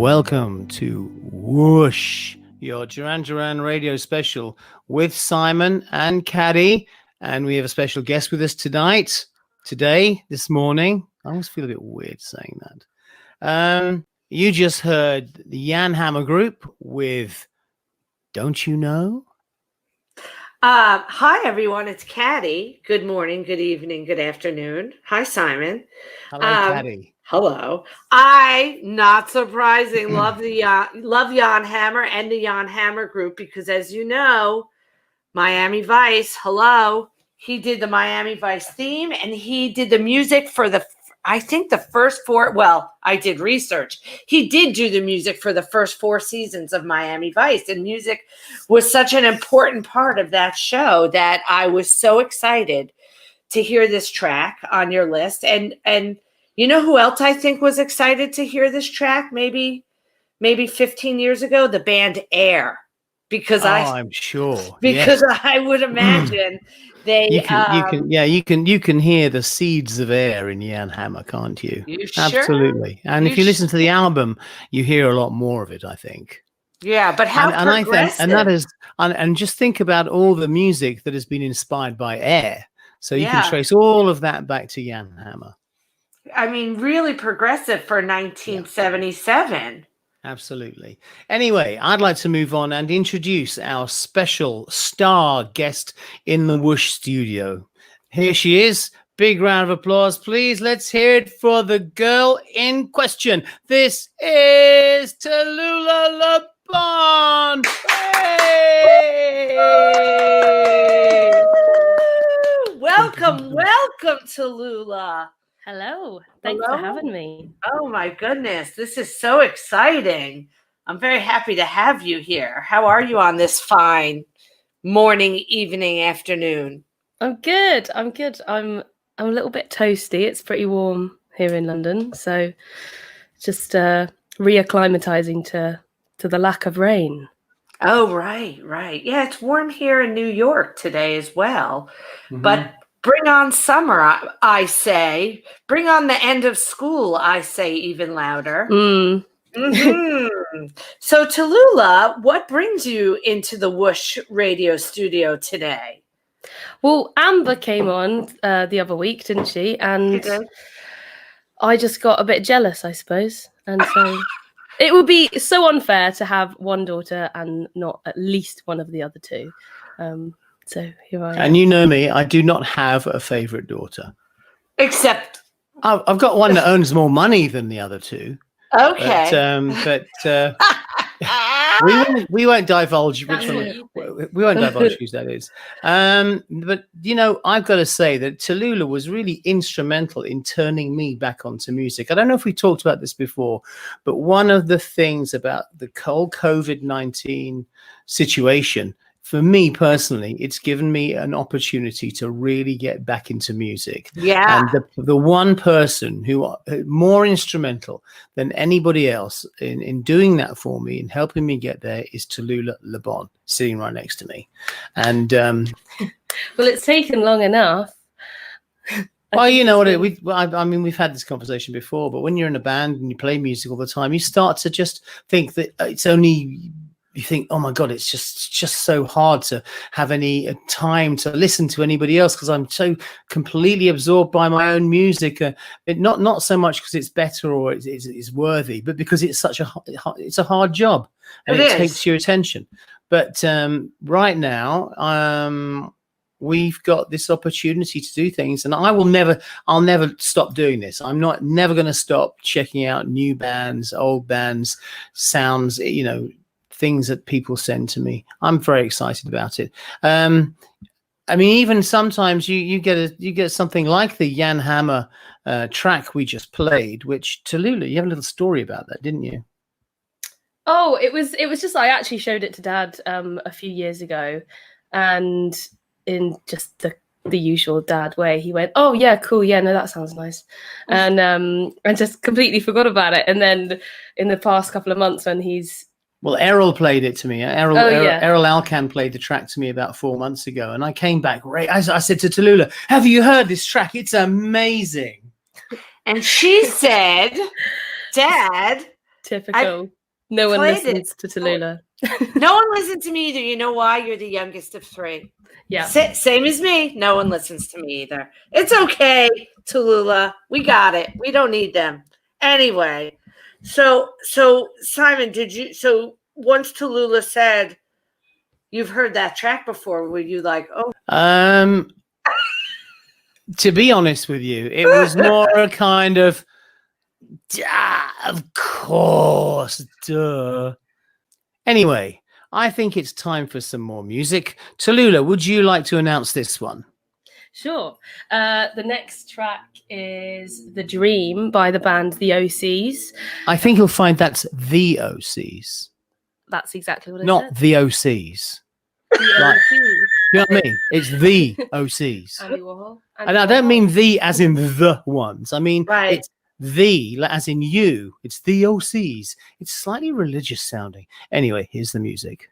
Welcome to WHOOOSH, your Duran Duran Radio special with Simon and Katy. And we have a special guest with us this morning. I always feel a bit weird saying that. You just heard the Jan Hammer Group with Don't You Know? Hi, everyone. It's Katy. Good morning, good evening, good afternoon. Hi, Simon. Hello, Katy. Hello. I, not surprising, love Jan Hammer and the Jan Hammer Group because, as you know, Miami Vice, he did the Miami Vice theme and he did the music for the first four. Well, I did research. He did do the music for the first 4 seasons of Miami Vice, and music was such an important part of that show that I was so excited to hear this track on your list. And you know who else I think was excited to hear this track? Maybe 15 years ago, the band Air, because I'm sure I would imagine. You can hear the seeds of Air in Jan Hammer, can't you? Absolutely. Sure? And if you listen to the album, you hear a lot more of it, I think. Yeah, but how progressive. And just think about all the music that has been inspired by Air. So you can trace all of that back to Jan Hammer. I mean, really progressive for 1977. Absolutely. Anyway, I'd like to move on and introduce our special star guest in the WHOOOSH studio. Here she is. Big round of applause, please. Let's hear it for the girl in question. This is Tallulah Le Bon. Hey! Welcome, Tallulah. Hello. Thanks for having me. Oh, my goodness. This is so exciting. I'm very happy to have you here. How are you on this fine morning, evening, afternoon? I'm good. I'm a little bit toasty. It's pretty warm here in London. So just reacclimatizing to the lack of rain. Oh, right. Yeah, it's warm here in New York today as well. Mm-hmm. But bring on summer, I say. Bring on the end of school, I say even louder. Mm-hmm. So, Tallulah, what brings you into the WHOOOSH radio studio today? Well, Amber came on the other week, didn't she? And I just got a bit jealous, I suppose. And so it would be so unfair to have one daughter and not at least one of the other two. So here I am. And you know me, I do not have a favorite daughter. Except I've got one that owns more money than the other two. Okay. But we won't divulge which one. We won't divulge whose that is. But you know, I've got to say that Tallulah was really instrumental in turning me back onto music. I don't know if we talked about this before, but one of the things about the whole COVID-19 situation, for me personally, it's given me an opportunity to really get back into music. Yeah. And the one person who more instrumental than anybody else in doing that for me and helping me get there is Tallulah Le Bon, sitting right next to me. And well, it's taken long enough. Well, you know what? I mean, we've had this conversation before, but when you're in a band and you play music all the time, you start to just think that it's only. You think, oh my God, it's just so hard to have any time to listen to anybody else because I'm so completely absorbed by my own music. Not so much because it's better or it's worthy, but because it's it's a hard job and it takes your attention. But right now, we've got this opportunity to do things, and I'll never stop doing this. I'm never going to stop checking out new bands, old bands, sounds, you know, things that people send to me. I'm very excited about it. I mean, even sometimes you get something like the Jan Hammer track we just played, which Tallulah, you have a little story about that, didn't you? Oh, it was just, I actually showed it to Dad a few years ago, and in just the usual Dad way, he went, "Oh yeah, cool, yeah, no, that sounds nice," and just completely forgot about it. And then in the past couple of months, when Well, Errol played it to me. Errol Alcan played the track to me about 4 months ago, and I came back. I said to Tallulah, "Have you heard this track? It's amazing." And she said, "Dad, Typical. No one played listens to Tallulah. No one listens to me either. You know why? You're the youngest of three. Yeah. Same as me. No one listens to me either. It's okay, Tallulah. We got it. We don't need them. Anyway, so Simon, so once Tallulah said, you've heard that track before, were you like, oh? To be honest with you, it was more a kind of, of course, duh. Anyway, I think it's time for some more music. Tallulah, would you like to announce this one? Sure. The next track is The Dream by the band The OCs. I think you'll find that's The OCs. That's exactly what I Not said. The OCs. The Like, OCs. you know what I mean? It's The OCs. Andy Warhol. And I don't mean the as in the ones. I mean, Right. it's the as in you. It's The OCs. It's slightly religious sounding. Anyway, here's the music.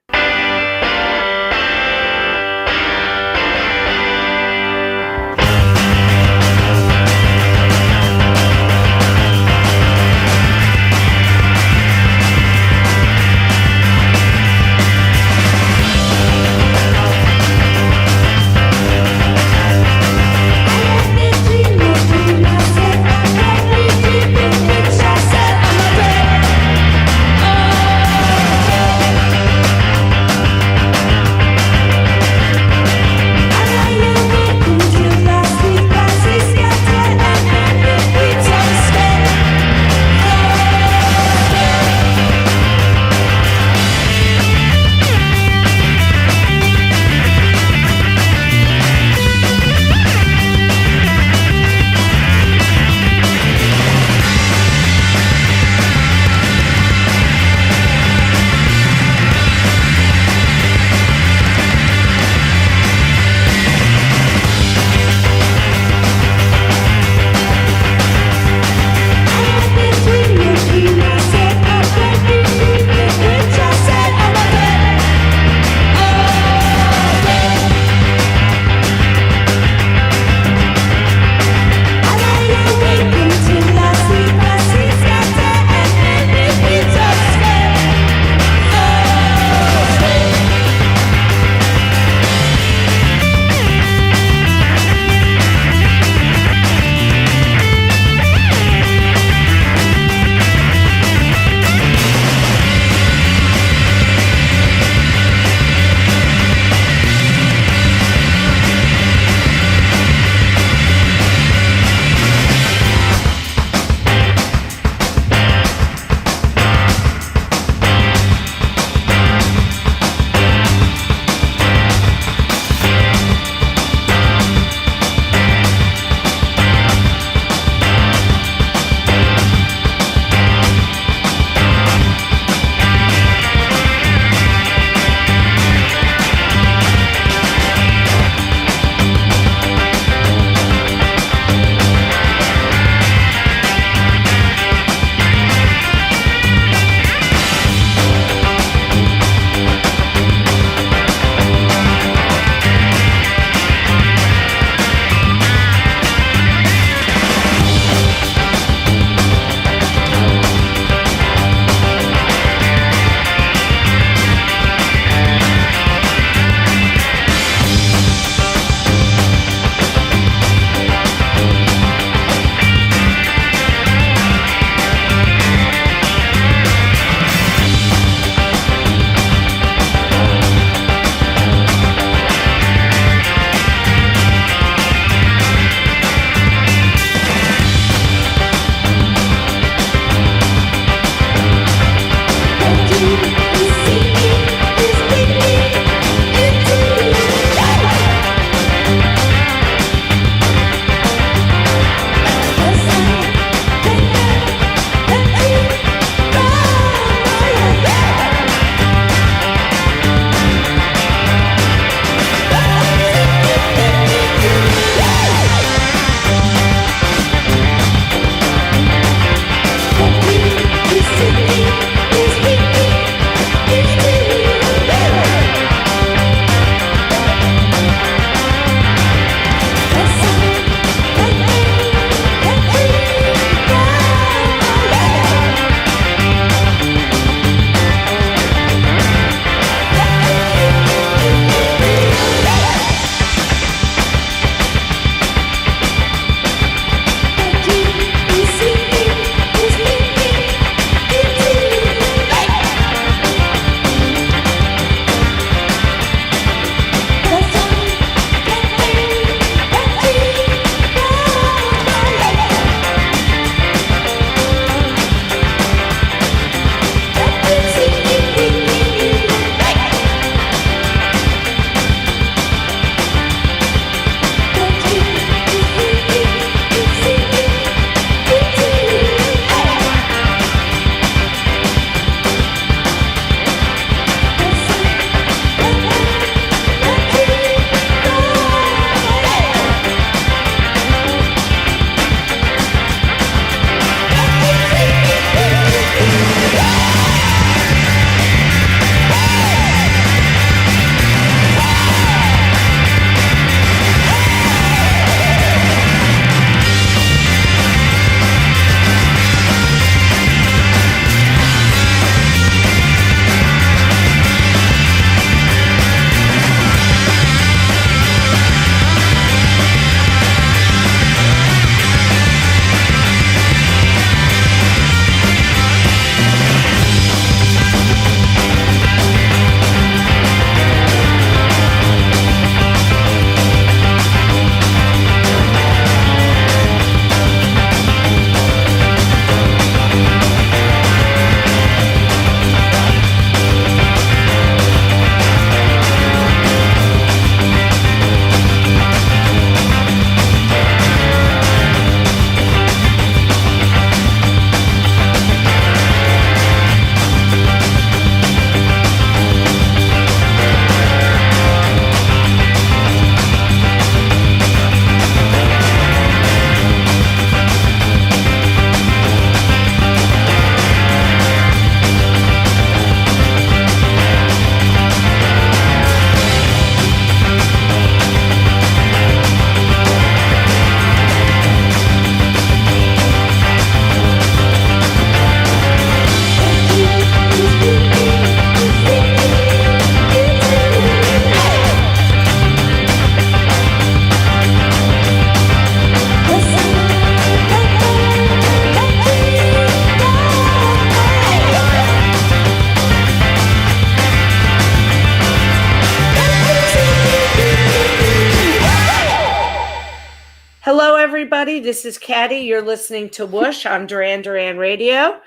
everybody. This is Katy. You're listening to Whoosh on Duran Duran Radio.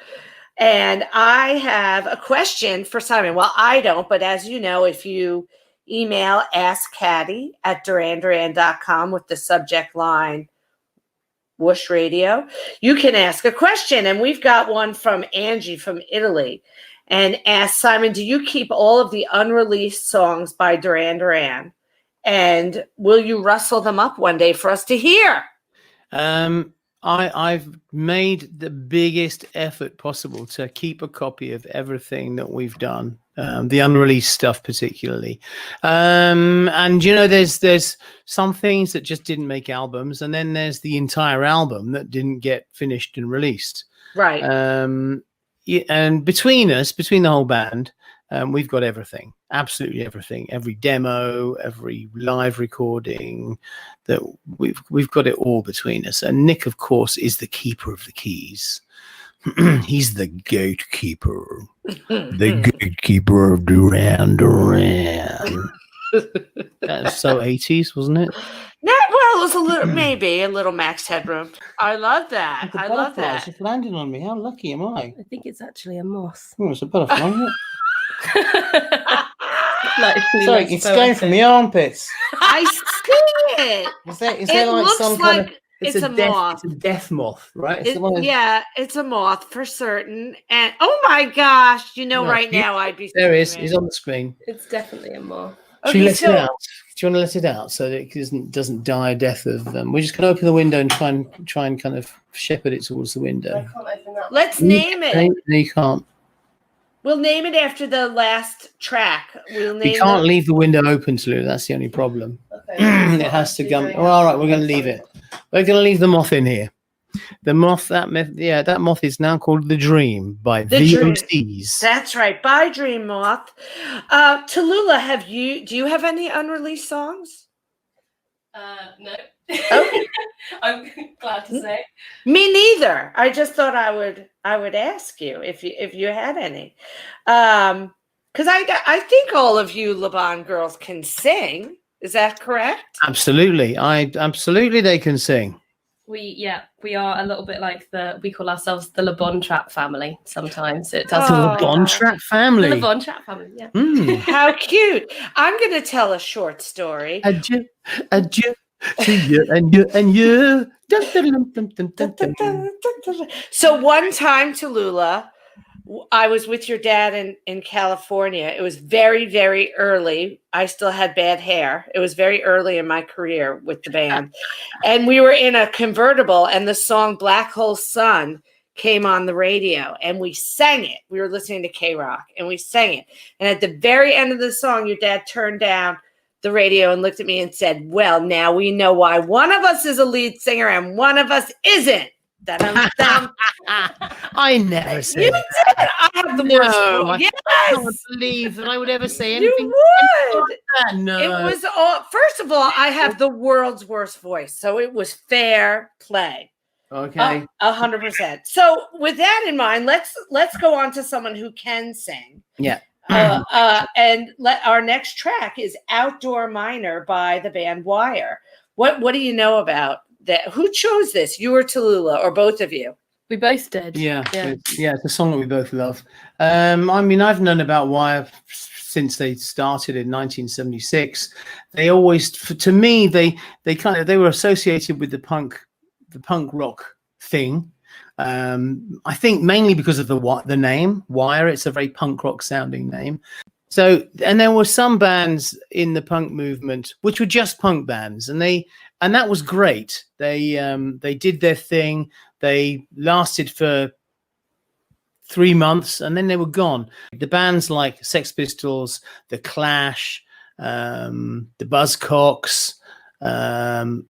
And I have a question for Simon. Well, I don't, but as you know, if you email askkaty@duranduran.com with the subject line Whoosh Radio, you can ask a question. And we've got one from Angie from Italy. And ask Simon, do you keep all of the unreleased songs by Duran Duran? And will you rustle them up one day for us to hear? I've made the biggest effort possible to keep a copy of everything that we've done, the unreleased stuff particularly. And you know, there's some things that just didn't make albums, and then there's the entire album that didn't get finished and released. Right. And between the whole band, we've got everything, absolutely everything, every demo, every live recording, that we've got it all between us. And Nick, of course, is the keeper of the keys. He's the gatekeeper, the gatekeeper of Duran Duran. That's so 80s, wasn't it? Well, it was a little, maybe a little Max Headroom. I love that. The I love butterflies that. just landed on me. How lucky am I? I think it's actually a moth. Oh, it's a butterfly, isn't it? Sorry, it's going from the armpits. I see it. Is there It like looks some like kind of? it's a moth. It's a death moth, right? It's It, the one that's- yeah, it's a moth for certain. And oh my gosh, you know, No, right now I'd be. There he is. screaming. He's on the screen. It's definitely a moth. Should we Okay, let so it out? Do you want to let it out so that it doesn't die a death of? We're just going to open the window and try and kind of shepherd it towards the window. I can't open that. let's name it. No, you can't. We'll name it after the last track. We'll name We can't it. leave the window open, Tallulah. That's the only problem. Okay. It has to go. Well, all right, we're going to leave it. We're going to leave the moth in here. The moth, that moth is now called The Dream by The Dream. VOCs. That's right. By Dream Moth. Tallulah, do you have any unreleased songs? No. Okay. I'm glad to say. Me neither. I just thought I would ask you if you had any, because I think all of you Le Bon girls can sing. Is that correct? Absolutely, absolutely they can sing. We are a little bit like we call ourselves the Le Bon Trap family sometimes. It does Oh. The Le Bon Trap family. the Le Bon Trap family, yeah. Mm. How cute! I'm going to tell a short story. Adieu, adieu to you and you and you. Dun, dun, dun, dun, dun, dun, dun. So one time, Tallulah, I was with your dad in California. It was very, very early. I still had bad hair. It was very early in my career with the band. And we were in a convertible, and the song Black Hole Sun came on the radio, and we sang it. We were listening to K-Rock, and we sang it. And at the very end of the song, your dad turned down the radio and looked at me and said, well, now we know why one of us is a lead singer and one of us isn't. Dun-dun-dun. I never said You that. did. I have the worst. No, I Yes, can't believe that I would ever say anything. you would. like that. No. It was all. First of all, I have the world's worst voice, so it was fair play. Okay. 100%. So, with that in mind, let's go on to someone who can sing. Yeah. And our next track is "Outdoor Miner" by the band Wire. What do you know about that? Who chose this? You or Tallulah, or both of you? We both did. Yeah. It's a song that we both love. I mean, I've known about Wire since they started in 1976. They always, to me, they were associated with the punk rock thing. I think mainly because of the name Wire. It's a very punk rock sounding name. So, and there were some bands in the punk movement which were just punk bands, and that was great. They did their thing. They lasted for 3 months, and then they were gone. The bands like Sex Pistols, The Clash, the Buzzcocks, and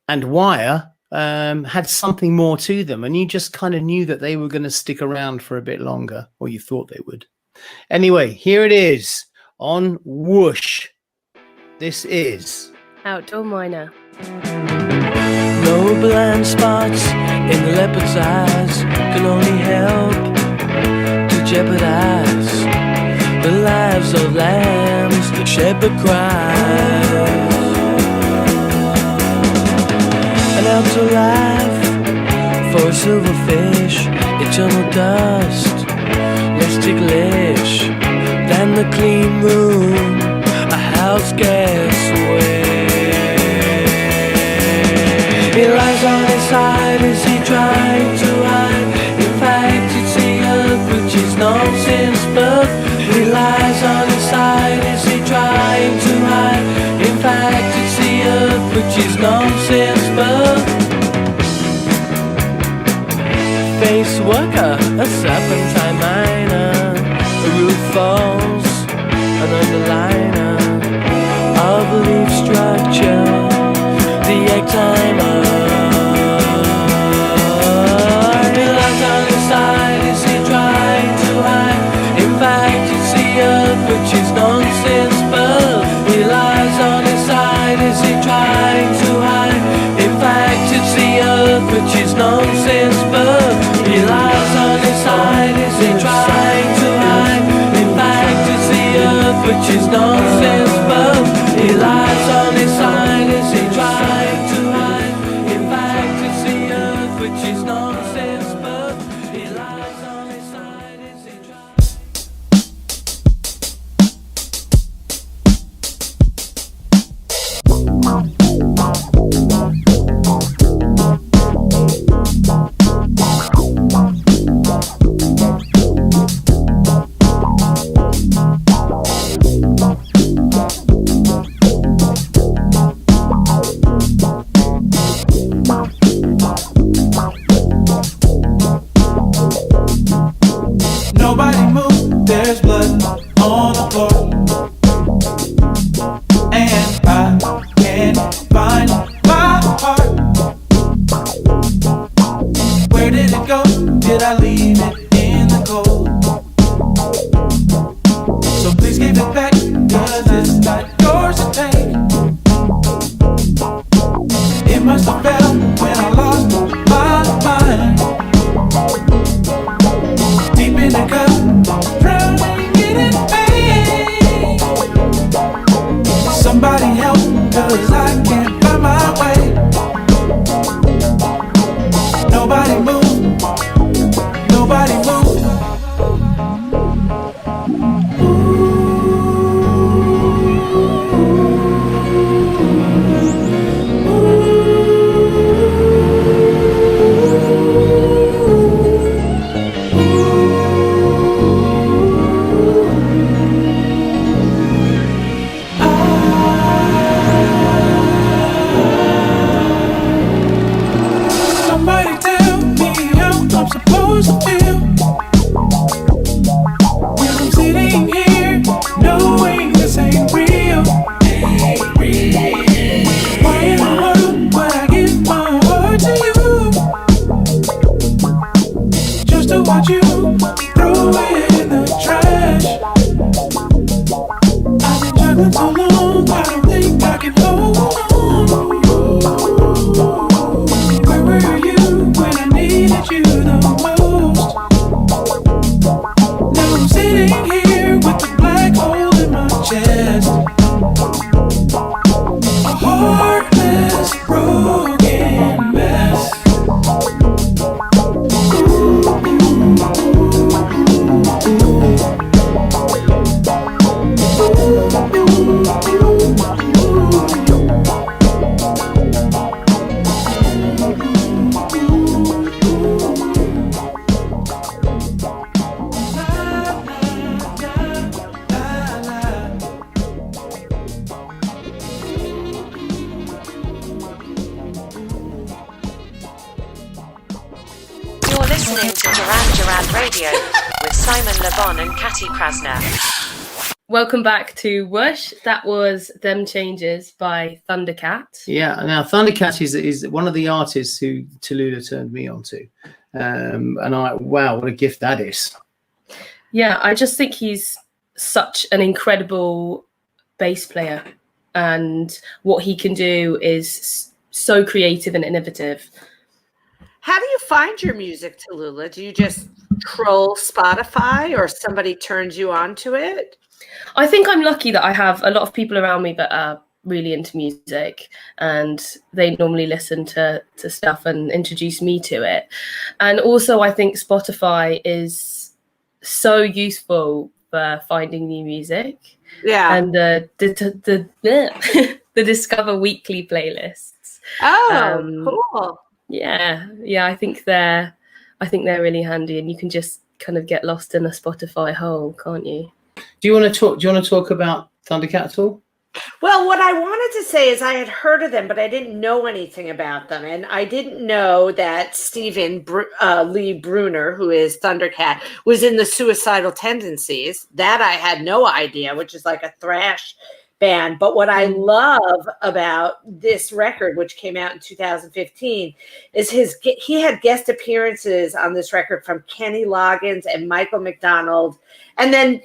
Wire had something more to them, and you just kind of knew that they were going to stick around for a bit longer, or you thought they would. Anyway, here it is on Whoosh. This is Outdoor Miner. No blind spots in the leopard's eyes can only help to jeopardize the lives of lambs that shepherd cries. An outdoor life or a silverfish, eternal dust, less ticklish than the clean room, a house guest way. He lies on his side, is he trying to hide? In fact, it's the earth, which is nonsense, but he lies on his side, is he trying to hide? In fact, it's the earth, which is nonsense, but face worker, a serpentine miner, a roof falls, an underliner of a leaf structure, the egg timer. He lies on his side, is he trying to hide? In fact, it's the earth, which is nonsense, but he lies on his side, is he trying to hide? In fact, it's the earth, which is nonsense, but he lies on his side, is he trying to hide? In fact, it's the earth, which is nonsense, but he lies on his side, is he trying to hide? In fact, it's the earth, which is nonsense, but he lies on his side, is he trying? Nobody move, there's blood on the floor, and I can't find my heart. Where did it go? Did I leave it in the cold? So please give it back, 'cause it's not yours to take. It must have fell when I lost my mind. Deep in the cup, drowning in pain. Somebody help, 'cause I can't find my way. Nobody move, nobody move. Somebody tell me how I'm supposed to feel when I'm sitting here knowing this ain't real. Why in the world would I give my heart to you just to watch you throw it in the trash? I've been juggling so long, I don't think I can hold on. Where were you when I needed you the most? Now I'm sitting here with the black hole in my chest, a heartless, broken mess. You're listening to Duran Radio with Simon Le Bon and Katy Krassner. Welcome back to WHOOSH. That was Them Changes by Thundercat. Yeah, now Thundercat is one of the artists who Tallulah turned me on to. And wow, what a gift that is. Yeah, I just think he's such an incredible bass player, and what he can do is so creative and innovative. How do you find your music, Tallulah? Do you just troll Spotify or somebody turns you on to it? I think I'm lucky that I have a lot of people around me that are really into music, and they normally listen to stuff and introduce me to it. And also I think Spotify is so useful for finding new music. Yeah. And the the Discover Weekly playlists. Cool. Yeah, I think they're really handy, and you can just kind of get lost in a Spotify hole, can't you? Do you want to talk about Thundercat at all? Well, what I wanted to say is I had heard of them, but I didn't know anything about them. And I didn't know that Stephen Lee Bruner, who is Thundercat, was in the Suicidal Tendencies. That I had no idea, which is like a thrash band. But what I love about this record, which came out in 2015, is he had guest appearances on this record from Kenny Loggins and Michael McDonald. And then,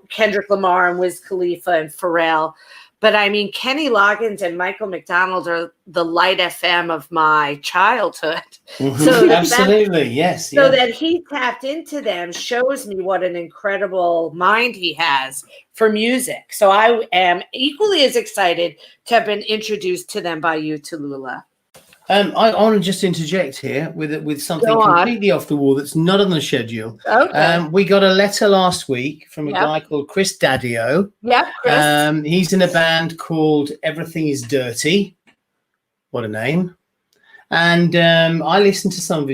Kendrick Lamar and Wiz Khalifa and Pharrell. But I mean, Kenny Loggins and Michael McDonald are the Light FM of my childhood. Mm-hmm. So absolutely, yes. So that he tapped into them shows me what an incredible mind he has for music. So I am equally as excited to have been introduced to them by you, Tallulah. I want to just interject here with something completely off the wall that's not on the schedule. Okay. We got a letter last week from a guy called Chris Daddio. Yep, Chris. He's in a band called Everything Is Dirty. What a name. And I listened to some of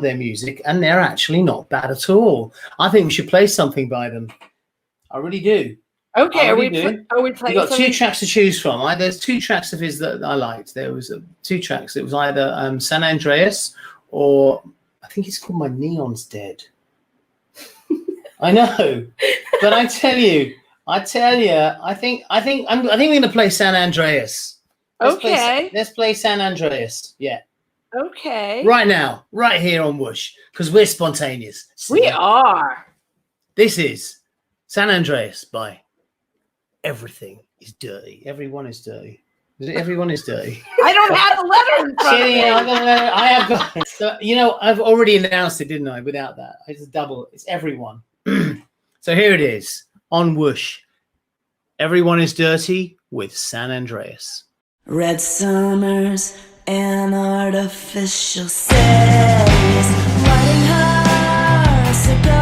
their music, and they're actually not bad at all. I think we should play something by them. I really do. Okay, are we playing? You've got two tracks to choose from. There's two tracks of his that I liked. There was two tracks. It was either San Andreas, or I think it's called My Neon's Dead. I know, but I tell you, I think we're going to play San Andreas. Let's play San Andreas. Yeah. Okay. Right now, right here on Whoosh, because we're spontaneous. We are. This is San Andreas by Everything Is Dirty. Everyone is dirty. Is it Everyone Is Dirty? I don't have the letter in front of me. I have got it. So, I've already announced it, didn't I? Without that. It's a double. It's everyone. So here it is on Whoosh. Everyone Is Dirty with San Andreas. Red summers and artificial cities, lighting her a cigarette.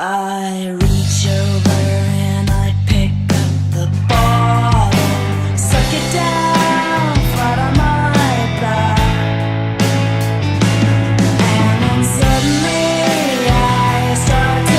I reach over and I pick up the bottle, suck it down flat on my back, and then suddenly I start to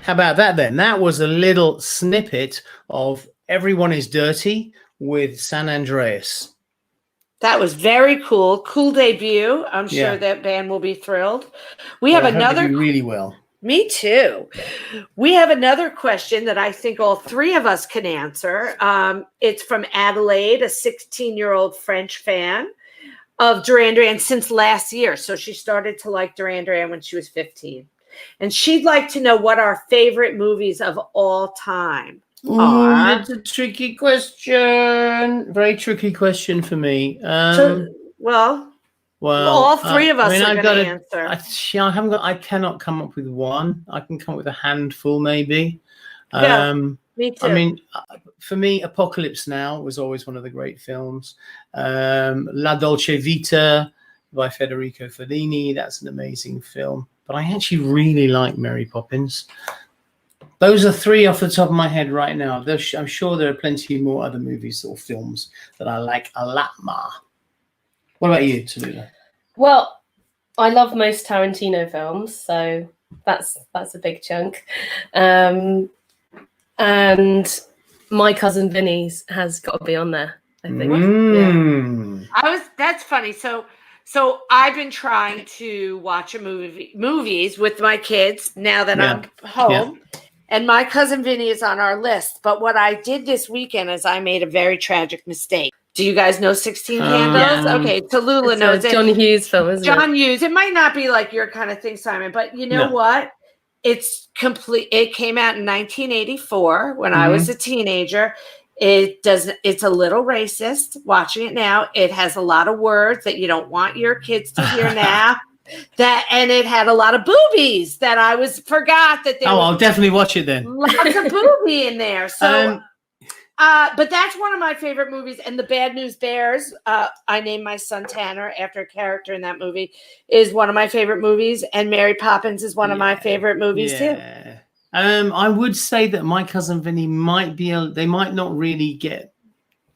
How about that then? That was a little snippet of Everyone Is Dirty with San Andreas. That was very cool. Cool debut. I'm sure that band will be thrilled. We have another. They do really well. Me too. We have another question that I think all three of us can answer. It's from Adelaide, a 16-year-old French fan of Duran Duran since last year. So she started to like Duran Duran when she was 15. And she'd like to know what our favorite movies of all time are. That's a tricky question. Very tricky question for me. Well, all three of us are going to answer. I cannot come up with one. I can come up with a handful, maybe. Me too. I mean, for me, Apocalypse Now was always one of the great films. La Dolce Vita by Federico Fellini. That's an amazing film. But I actually really like Mary Poppins. Those are three off the top of my head right now. I'm sure there are plenty more other movies or films that I like a lot more. What about you, Tallulah? Well, I love most Tarantino films, so that's a big chunk. And My Cousin Vinny's has got to be on there, I think. Yeah. That's funny. So I've been trying to watch movies with my kids now that I'm home. Yeah. And My Cousin Vinny is on our list. But what I did this weekend is I made a very tragic mistake. Do you guys know 16 Candles? Yeah. Okay, Tallulah knows it. John Hughes film, isn't it? John Hughes. It might not be like your kind of thing, Simon, but you know what? It's complete. It came out in 1984 when I was a teenager. It's a little racist. Watching it now, it has a lot of words that you don't want your kids to hear now. And it had a lot of boobies that I forgot that there. I'll definitely watch it then. Lots of boobie in there. So, but that's one of my favorite movies. And The Bad News Bears, I named my son Tanner after a character in that movie, is one of my favorite movies. And Mary Poppins is one of my favorite movies too. I would say that My Cousin Vinny they might not really get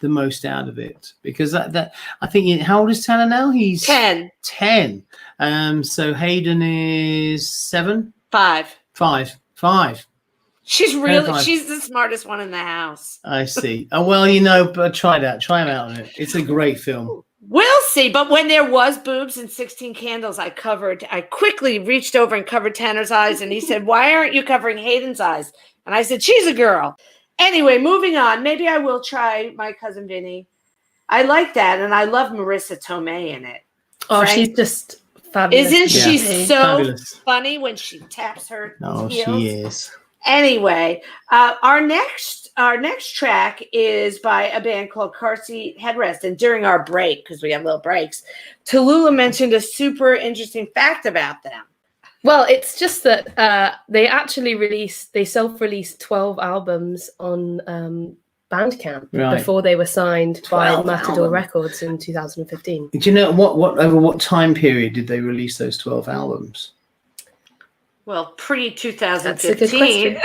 the most out of it because that I think how old is Tanner now? He's 10. So Hayden is 7. 5. She's the smartest one in the house. I see. Oh well, but try him out on it. It's a great film. We'll see. But when there was boobs in 16 Candles, I quickly reached over and covered Tanner's eyes, and he said, "Why aren't you covering Hayden's eyes?" And I said, "She's a girl." Anyway, moving on. Maybe I will try My Cousin Vinny. I like that, and I love Marissa Tomei in it. Oh, she's just fabulous. Isn't she so funny when she taps her heels? She is. Anyway, our next track is by a band called Car Seat Headrest. And during our break, because we have little breaks, Tallulah mentioned a super interesting fact about them. Well, it's just that they self-released 12 albums on Bandcamp before they were signed by Matador Records in 2015. Do you know over what time period did they release those 12 albums? Well, pre-2015. That's a good question.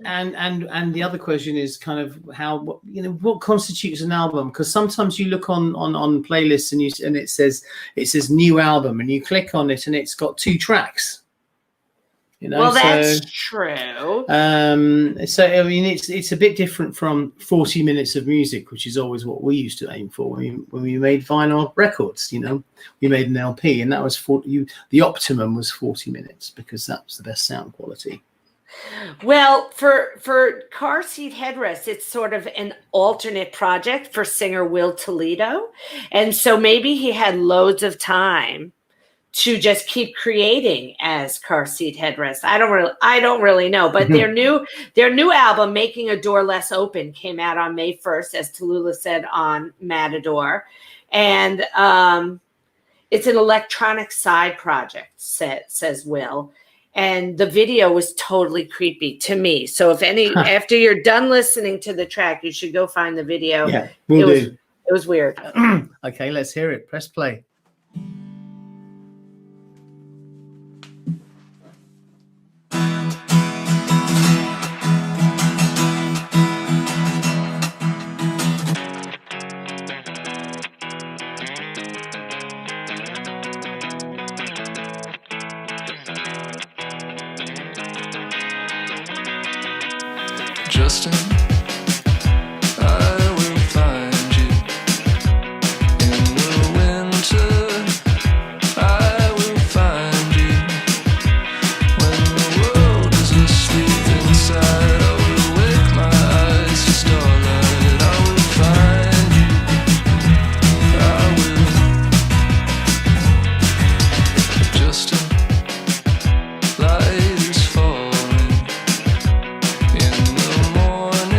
and the other question is kind of what constitutes an album, because sometimes you look on playlists and it says new album and you click on it and it's got 2 tracks. Well, that's true. So I mean, it's a bit different from 40 minutes of music, which is always what we used to aim for when we made vinyl records. We made an LP, and that was the optimum was 40 minutes because that was the best sound quality. Well, for Car Seat Headrest, it's sort of an alternate project for singer Will Toledo, and so maybe he had loads of time to just keep creating as Car Seat Headrest. I don't really know, but their new album, Making a Door Less Open, came out on May 1st, as Tallulah said on Matador, and it's an electronic side project, says Will, and the video was totally creepy to me. So after you're done listening to the track, you should go find the video. Yeah, we'll do. It was weird. Okay, let's hear it. Press play. Justin, I will find you in the winter. I will find you when the world is asleep inside. I will wake my eyes to starlight. I will find you. I will. Justin, light is falling. In the morning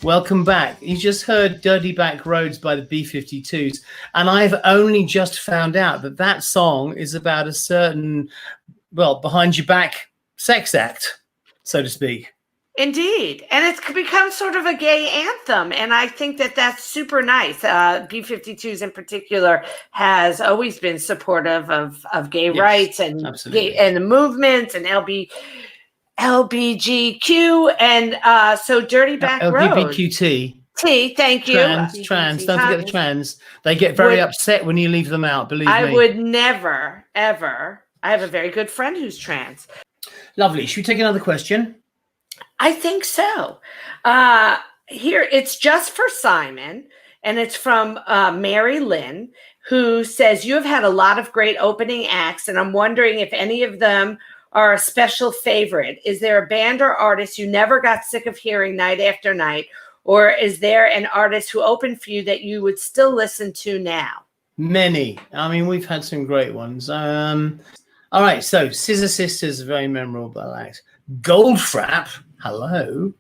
Welcome back. You just heard Dirty Back Roads by the B-52s, and I've only just found out that that song is about a certain, well, behind your back sex act, so to speak. Indeed. And it's become sort of a gay anthem. And I think that that's super nice. B-52s in particular has always been supportive of gay rights and absolutely. and the movements and LBGQ. And so Dirty Back Road. LGBTQT. Thank you. Trans. Don't forget the trans. They get very upset when you leave them out, believe me. I would never, ever. I have a very good friend who's trans. Lovely. Should we take another question? I think so. Here, it's just for Simon, and it's from Mary Lynn, who says, you have had a lot of great opening acts, and I'm wondering if any of them are a special favorite. Is there a band or artist you never got sick of hearing night after night, or is there an artist who opened for you that you would still listen to now? Many. I mean, we've had some great ones. All right, so Scissor Sisters, very memorable act. Goldfrapp, hello.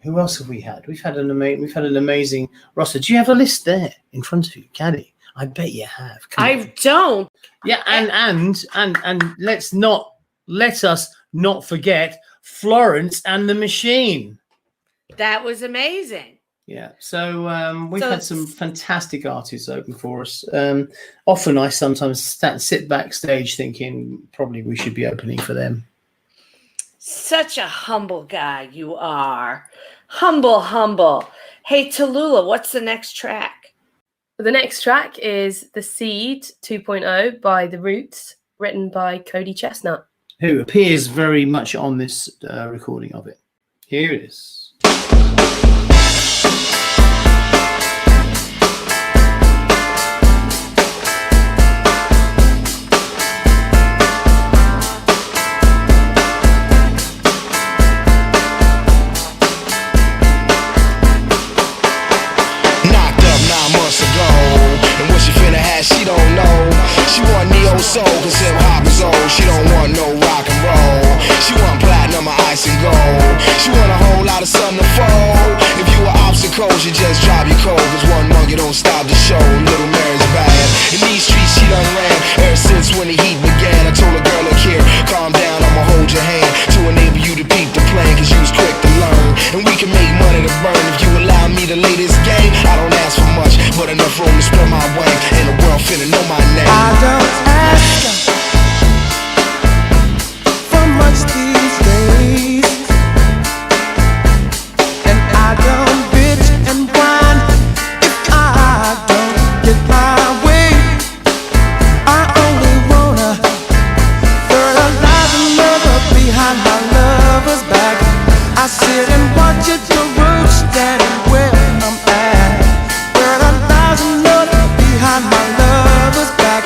Who else have we had? We've had an amazing roster. Do you have a list there in front of you, Caddy? I bet you have. I don't. Yeah, and let us not forget Florence and the Machine. That was amazing. Yeah, so we've had some fantastic artists open for us. Often I sometimes sit backstage thinking probably we should be opening for them. Such a humble guy you are. Humble. Hey, Tallulah, what's the next track? The next track is The Seed 2.0 by The Roots, written by Katy Krassner, who appears very much on this recording of it. Here it is. She don't know. She want neo soul, cause hip hop is old. She don't want no rock and roll. She want platinum or ice and gold. She want a whole lot of sun to fold. If you were obstacles, you just drop your cold. Cause one monkey don't stop the show. Little Mary's bad. In these streets she done ran ever since when the heat began. I told a girl, look here, calm down, I'ma hold your hand to enable you to peep the plan, cause you was quick to learn. And we can make money to burn if you allow me to lay this game. I don't ask for much, but enough room to spread my wing. And the world finna know my name. I don't ask for much these days, and I don't bitch and whine if I don't get my way. I only wanna fertilize another behind my lover's back. I sit and watch it grow, standing where I'm at. Fertilize another behind my lover's back,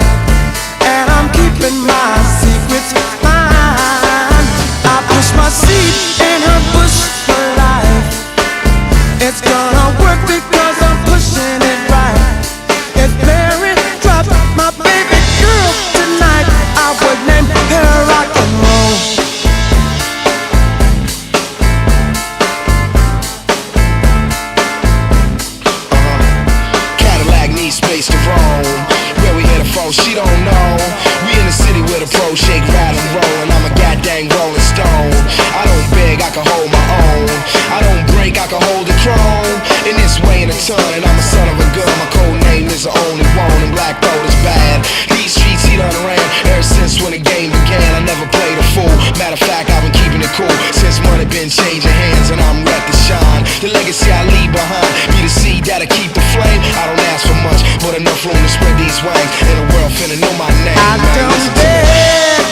and I'm keeping my secrets fine. I push my seed in her bush for life. It's gonna work because I'm pushing it right. If Mary dropped my baby girl tonight, I would name her rock and roll. Cadillac needs space to roam. Where we headed from, she don't know. We in the city with a pro, shake, rattle, and roll. And I'm a goddamn rolling stone. I don't beg, I can hold my own. I don't break, I can hold the chrome. In this way in a ton, and I'm a son of a gun. My code name is the only one, and black gold is bad. These streets he done ran ever since when the game began. I never played a fool. Matter of fact, I've been keeping it cool since money been changing hands, and I'm ready to shine. The legacy I leave behind be the seed that'll keep the flame. I don't ask for much, but enough room to spread these wings. And the world finna know my name. I don't beg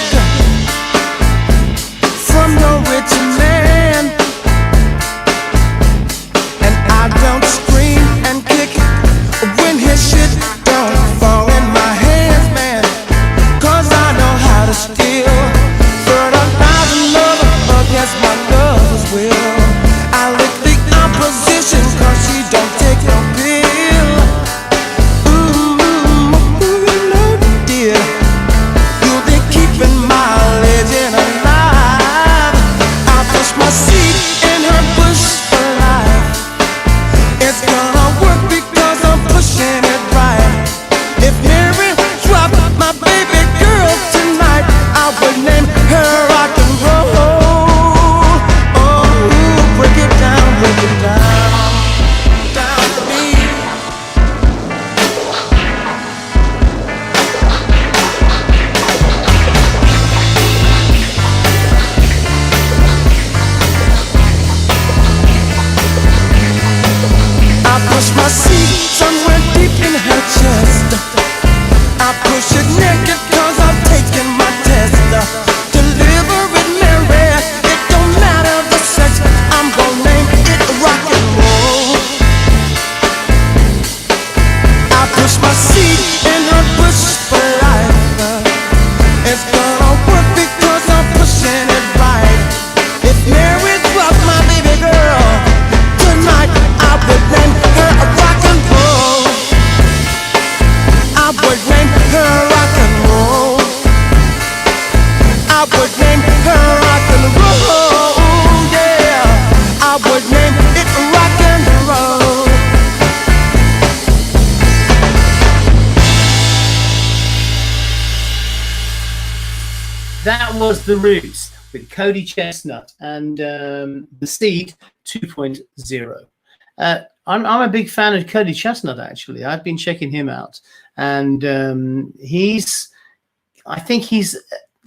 from no rich man, and I don't scream and kick when his shit don't fall in my hands, man. Cause I know how to steal, fertilize another against my lover's will. I lick the opposition cause she don't take no pill. Ooh, no dear. That was The Roots with Cody Chestnut and The Seed 2.0. I'm a big fan of Cody Chestnut, actually. I've been checking him out. And I think he's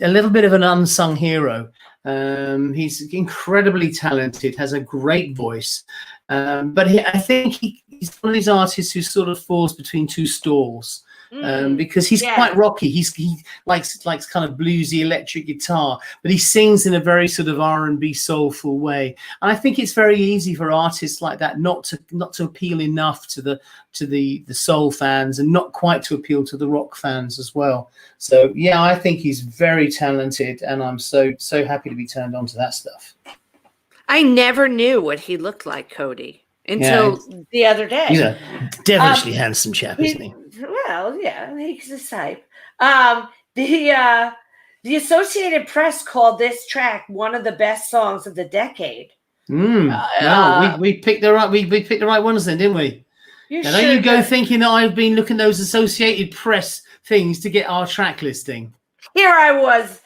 a little bit of an unsung hero. He's incredibly talented, has a great voice. But I think he's one of these artists who sort of falls between two stools. Because he's quite rocky. He likes kind of bluesy electric guitar, but he sings in a very sort of R&B soulful way. And I think it's very easy for artists like that not to appeal enough to the soul fans and not quite to appeal to the rock fans as well. So yeah, I think he's very talented, and I'm so happy to be turned on to that stuff. I never knew what he looked like, Cody, until the other day. He's a devilishly handsome chap, isn't he? Well, yeah, he's a type. The Associated Press called this track one of the best songs of the decade. No, we picked the right. We picked the right ones then, didn't we? Now, don't you go thinking that I've been looking at those Associated Press things to get our track listing. Here I was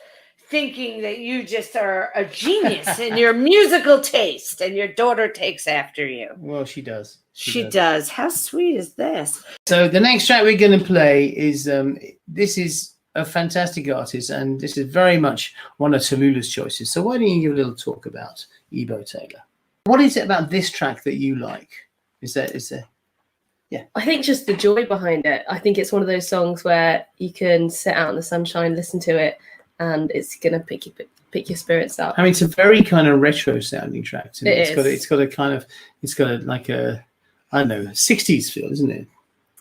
thinking that you just are a genius in your musical taste, and your daughter takes after you. Well, she does. She does. How sweet is this? So the next track we're going to play is this is a fantastic artist, and this is very much one of Tallulah's choices. So why don't you give a little talk about Ebo Taylor? What is it about this track that you like? Is there? Yeah. I think just the joy behind it. I think it's one of those songs where you can sit out in the sunshine, listen to it, and it's going to pick your spirits up. I mean, it's a very kind of retro sounding track. It's got like a I don't know, 60s feel, isn't it?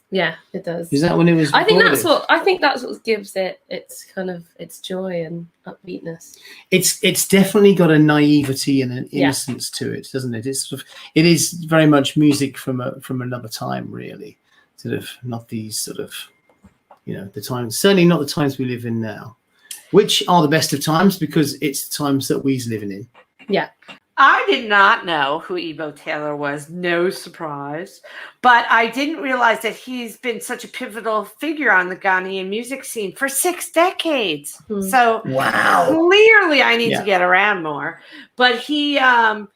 Yeah, it does. Is that when it was? I think that's what gives it its kind of its joy and upbeatness. It's definitely got a naivety and an innocence to it, doesn't it? It is very much music from another time, really. Sort of not these sort of, the times. Certainly not the times we live in now, which are the best of times because it's the times that we're living in. Yeah. I did not know who Ebo Taylor was. No surprise. But I didn't realize that he's been such a pivotal figure on the Ghanaian music scene for 6 decades. So wow. Clearly I need to get around more. But he, I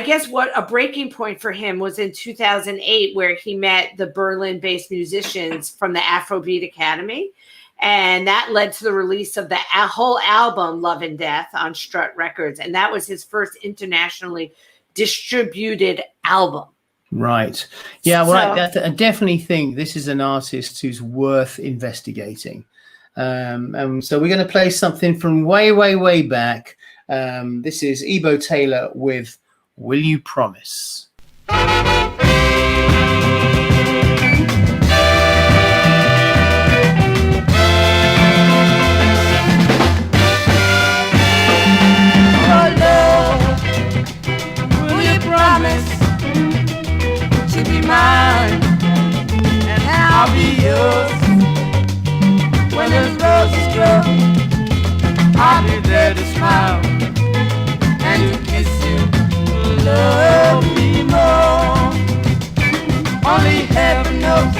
guess what a breaking point for him was in 2008, where he met the Berlin-based musicians from the Afrobeat Academy. And that led to the release of the whole album, Love and Death, on Strut Records. And that was his first internationally distributed album. Right. Yeah, well, I definitely think this is an artist who's worth investigating. And so we're going to play something from way, way, way back. This is Ebo Taylor with Will You Promise? Mine, and I'll be yours. When those roses grow, I'll be there to smile and to kiss you, love me more. Only heaven knows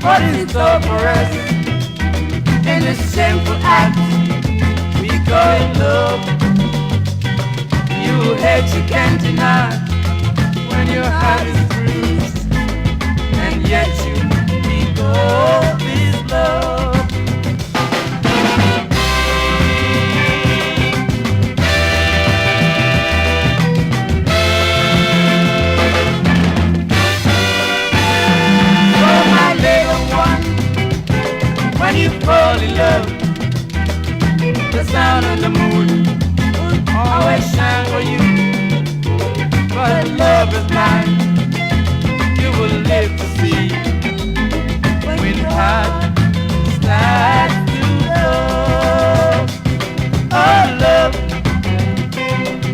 what is in store for us. In this simple act we call love, you hate, you can't deny. When your heart is bruised, and yet you speak of this love. So my little one, when you fall in love, the sun and the moon will always shine for you. But love is blind, you will live to see when heart starts to love. Oh love,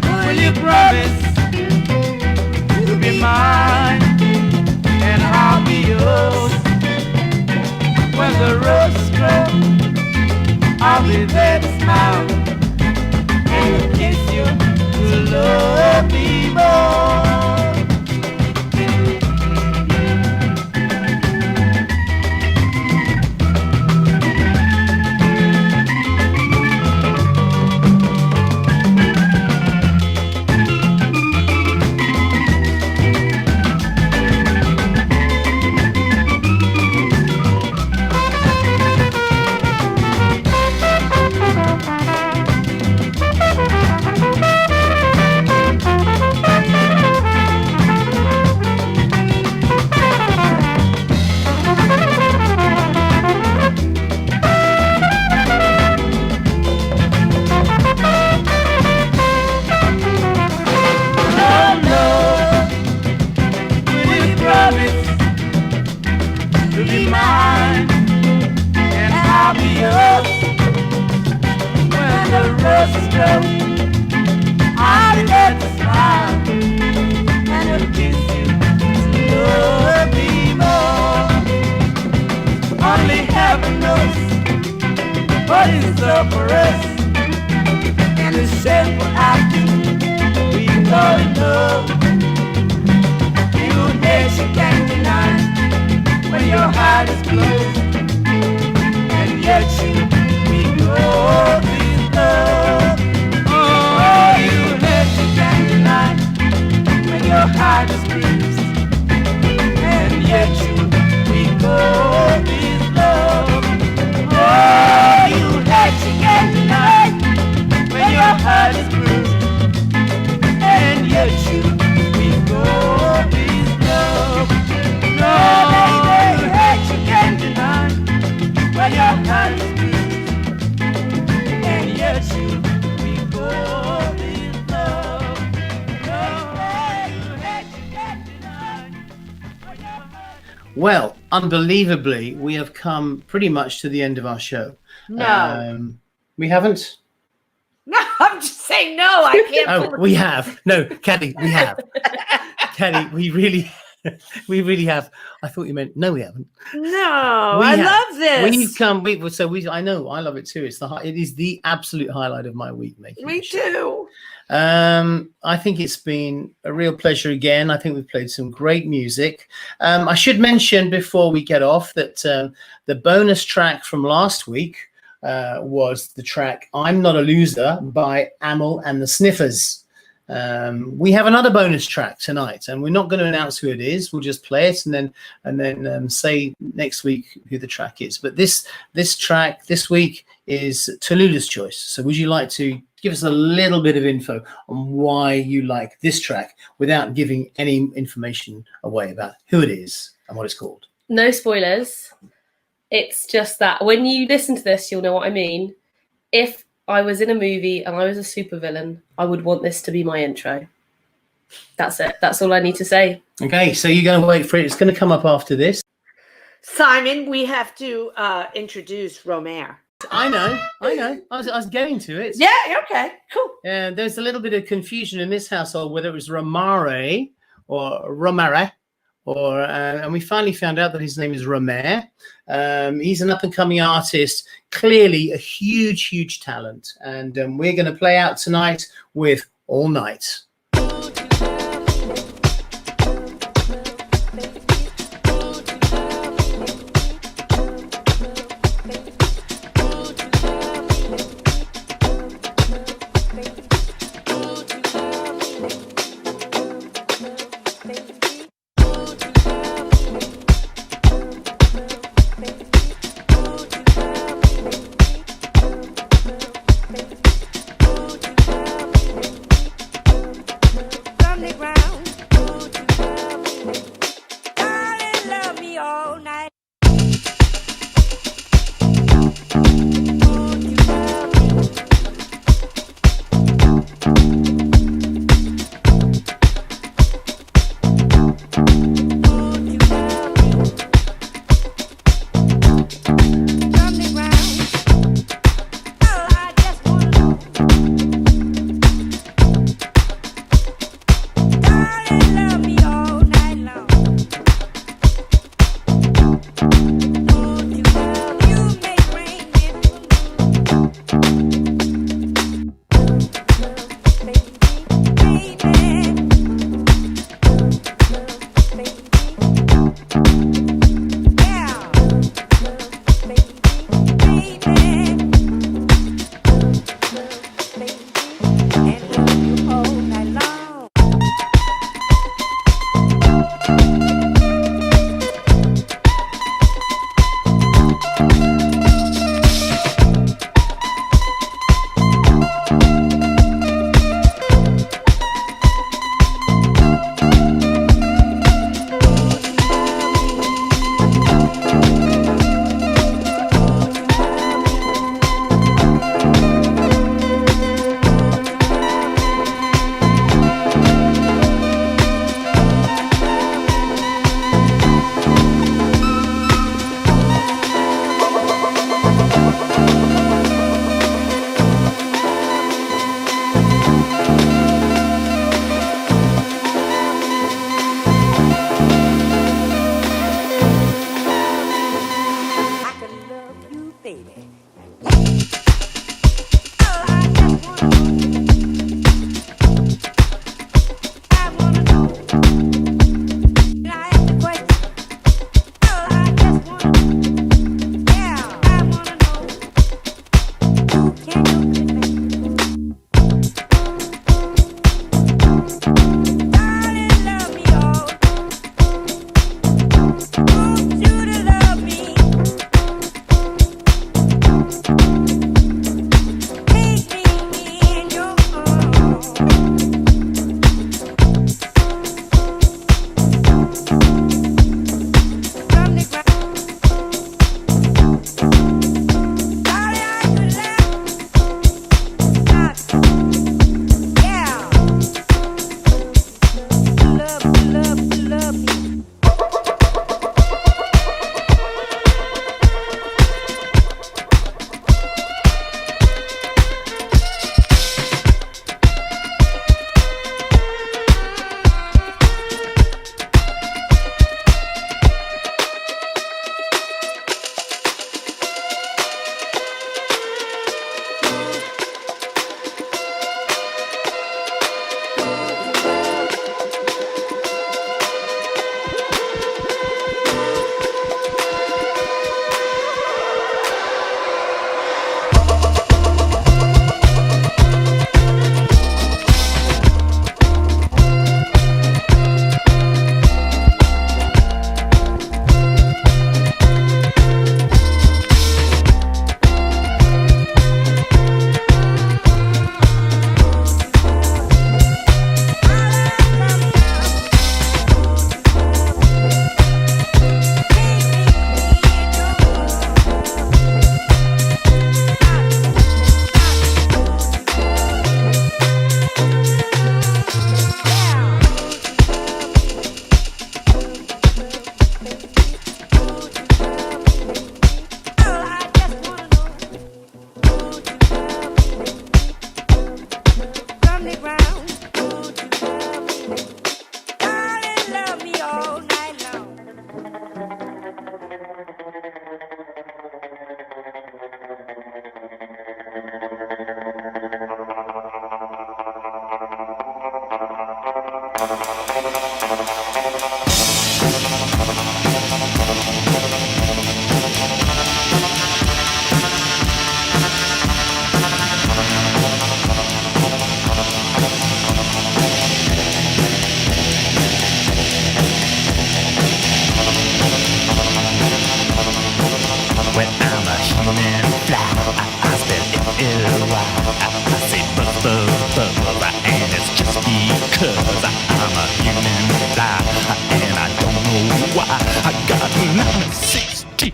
will you promise to be mine, and I'll be yours. When the roses grow, I'll be there to smile and to kiss you, to love me more. to be mine, and I'll be yours when the rust is done. I'll be there to smile and to kiss you, to love me more. Only heaven knows what is up for us, and the simple act we don't know. You hate, you can't deny when your heart is closed, and yet you ignore this love. Oh, you hate, you can't deny when your heart is bruised, and yet you ignore this love. Oh, you hate, you can't deny when your heart is bruised, and yet you ignore this love. No, you hate, you can't deny when your heart is bruised, and yet you ignore this love. No, you hate, you can't deny when your heart. Well, unbelievably, we have come pretty much to the end of our show. No. We haven't? No, I'm just saying no. I can't. Oh, we have. No, Katy, we have. Katy, we really have. I thought you meant no, we haven't. No, We I have. love this. We've come. I know. I love it too. It is the absolute highlight of my week making. Me the show. too. I think it's been a real pleasure again. I think we've played some great music. I should mention before we get off that the bonus track from last week was the track "I'm Not a Loser" by Amel and the Sniffers. We have another bonus track tonight, and we're not going to announce who it is. We'll just play it and then say next week who the track is. But this track this week is Tallulah's choice. So would you like to give us a little bit of info on why you like this track without giving any information away about who it is and what it's called? No spoilers. It's just that when you listen to this, you'll know what I mean. If I was in a movie and I was a supervillain, I would want this to be my intro. That's it. That's all I need to say. Okay, so you're going to wait for it. It's going to come up after this. Simon, we have to introduce Romer. I know. I was getting to it. Yeah, okay, cool. There's a little bit of confusion in this household whether it was Romare or Romare, and we finally found out that his name is Romer. He's an up-and-coming artist, clearly a huge talent, and we're going to play out tonight with All Night.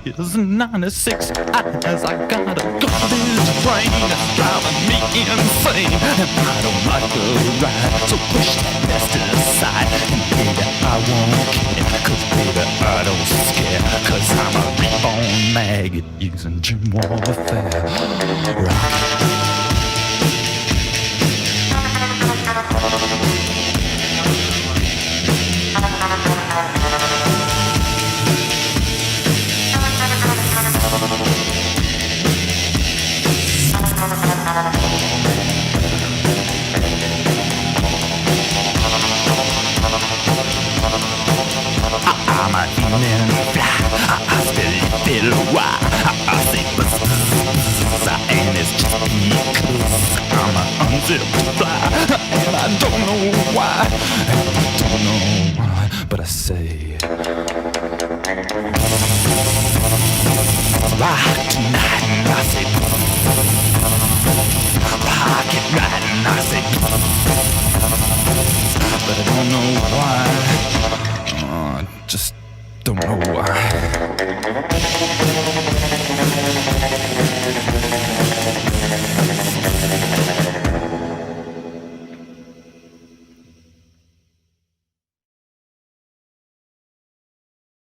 is 96 eyes. I got a garbage brain that's driving me insane, and I don't like the ride, so push that mess to the side. And baby, I won't care, cause baby, I don't scare, cause I'm a reborn maggot using gym warfare. Rock. I'm a human fly, I still feel why I say buzz, and it's just because I'm an unzipped fly, and I don't know why, but I say rock tonight, and I say rock it right, and I say, but I don't know why. Just don't know why.